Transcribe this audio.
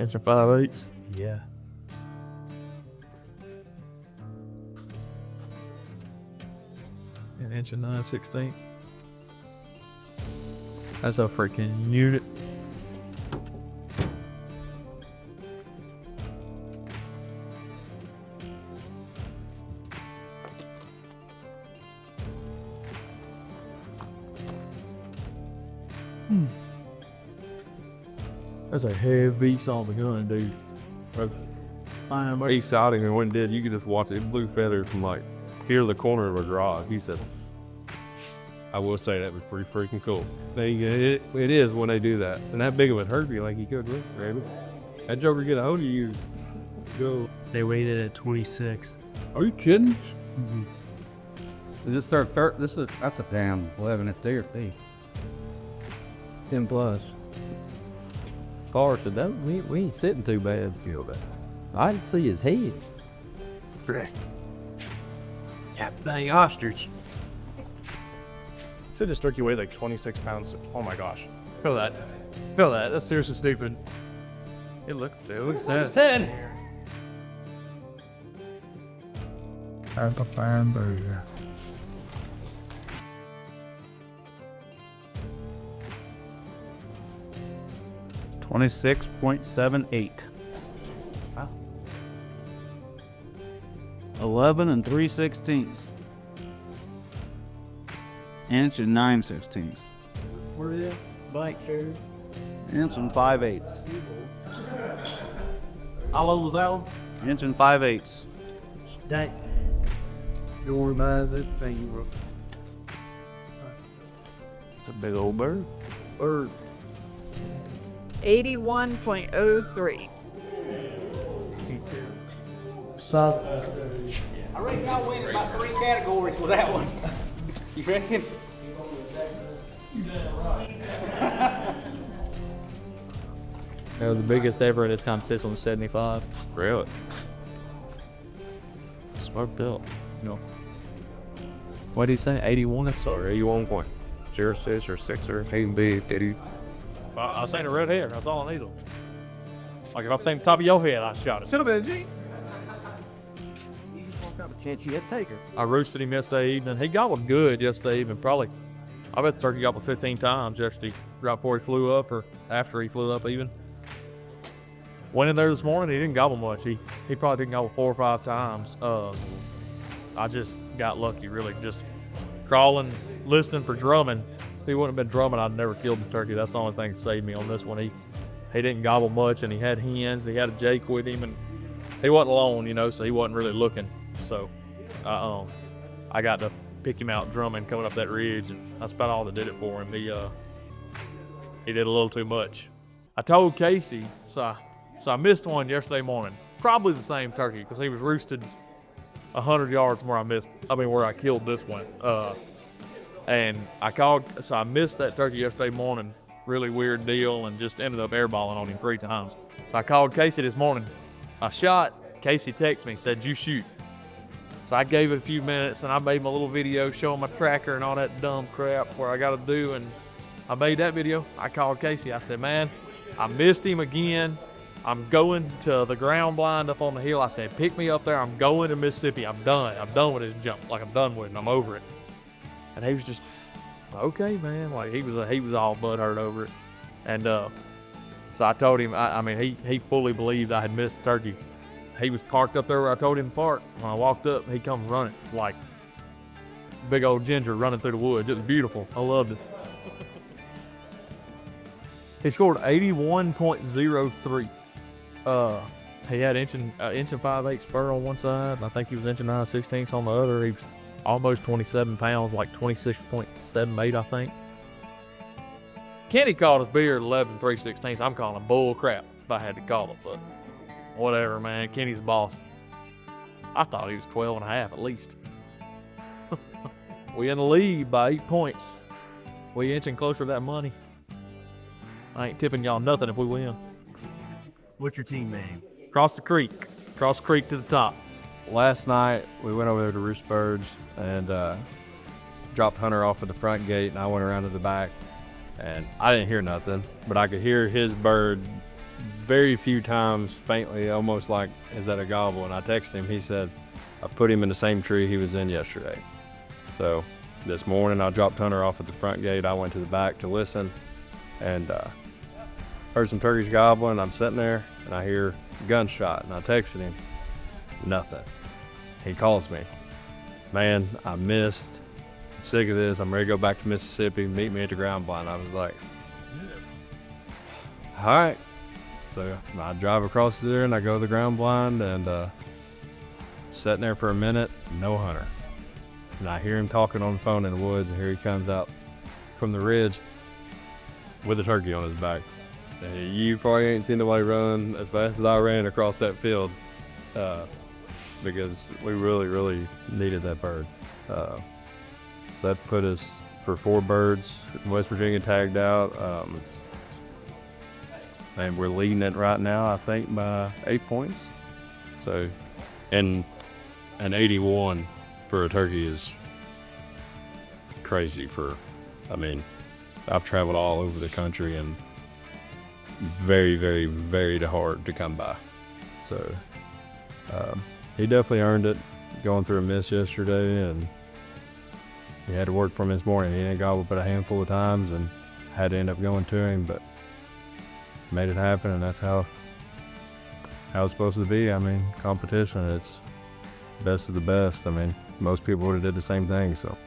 Inch and 5/8. Yeah. An inch and 9/16. That's a freaking unit. That's a heavy saw the gun, dude. He shot him, and when he did, you could just watch it. It blew feathers from like here to the corner of a garage. He said, I will say that was pretty freaking cool. It is when they do that. And that big of a hurt you like he could, baby. That joker get a hold of you. Go. They waited at 26. Are you kidding? Is this their third? That's a damn 11. It's deer fee. 10 plus. Carr said, that, we ain't sitting too bad. Feel bad. I didn't see his head. Correct. Yeah, dang ostrich. Said this turkey weighed like 26 pounds. Oh my gosh. Feel that. Feel that. That's seriously stupid. It looks sad. That's a fine burger. $26.78. Wow. 11 3/16. Inch and 9/16. Where is it? Bike shirt. Inch and 5/8. How low was that one? Inch and 5/8. Dang. Don't worry about it. Thank you, bro. It's a big old bird. Bird. 81.03. I reckon y'all win about 3 categories with that one. You reckon? The biggest ever in this competition was 75. Really? Smoked up. No. What did he say? 81? Sorry, 81.06 or 6 or he can be 80. I seen a red hair. That's all I need. Like if I seen the top of your head, I shot it. Should have been a G. Chance you had to take her. I roosted him yesterday evening. He gobbled good yesterday evening. Probably, I bet the turkey gobbled 15 times yesterday, right before he flew up or after he flew up even. Went in there this morning, he didn't gobble much. He probably didn't gobble 4 or 5 times. I just got lucky, really, just crawling, listening for drumming. If he wouldn't have been drumming, I'd never killed the turkey. That's the only thing that saved me on this one. He didn't gobble much, and he had hens. He had a Jake with him, and he wasn't alone, so he wasn't really looking. So I got to pick him out drumming coming up that ridge, and that's about all that did it for him. He did a little too much. I told Casey, so I missed one yesterday morning. Probably the same turkey, because he was roosted 100 yards from where I killed this one. And I missed that turkey yesterday morning. Really weird deal, and just ended up airballing on him 3 times. So I called Casey this morning. I shot. Casey texted me, said, you shoot. So I gave it a few minutes, and I made my little video showing my tracker and all that dumb crap where I got to do, and I made that video. I called Casey. I said, man, I missed him again. I'm going to the ground blind up on the hill. I said, pick me up there. I'm going to Mississippi. I'm done. I'm done with this jump. Like, I'm done with it. I'm over it. And he was just, okay, man. Like, he was all butthurt over it. And so I told him, he fully believed I had missed the turkey. He was parked up there where I told him to park. When I walked up, he come running like big old ginger running through the woods. It was beautiful. I loved it. He scored 81.03. He had inch and 5/8 spur on one side, and I think he was inch and 9/16 on the other. He was almost 27 pounds, like 26.78, I think. Kenny called his beard 11 3/16. I'm calling bull crap if I had to call it, but whatever, man. Kenny's the boss. I thought he was 12 and a half at least. We in the lead by 8 points. We inching closer to that money. I ain't tipping y'all nothing if we win. What's your team name? Cross the creek. Cross the creek to the top. Last night, we went over there to Roost Birds and dropped Hunter off at the front gate, and I went around to the back. And I didn't hear nothing, but I could hear his bird very few times, faintly, almost like, is that a gobble? And I texted him. He said, I put him in the same tree he was in yesterday. So this morning, I dropped Hunter off at the front gate. I went to the back to listen, and heard some turkeys gobbling. I'm sitting there, and I hear a gunshot, and I texted him. Nothing. He calls me. Man, I missed. I'm sick of this. I'm ready to go back to Mississippi. Meet me at the ground blind. I was like, all right. So I drive across there and I go to the ground blind and sitting there for a minute, no hunter. And I hear him talking on the phone in the woods, and here he comes out from the ridge with a turkey on his back. And you probably ain't seen nobody run as fast as I ran across that field because we really, really needed that bird. So that put us for 4 birds. West Virginia tagged out. And we're leading it right now, I think, by 8 points. So, and an 81 for a turkey is crazy I mean, I've traveled all over the country and very, very, very hard to come by. So, he definitely earned it going through a miss yesterday, and he had to work from this morning. He didn't gobble but a handful of times and had to end up going to him, but made it happen, and that's how it's supposed to be. I mean, competition, it's best of the best. I mean, most people would have did the same thing, so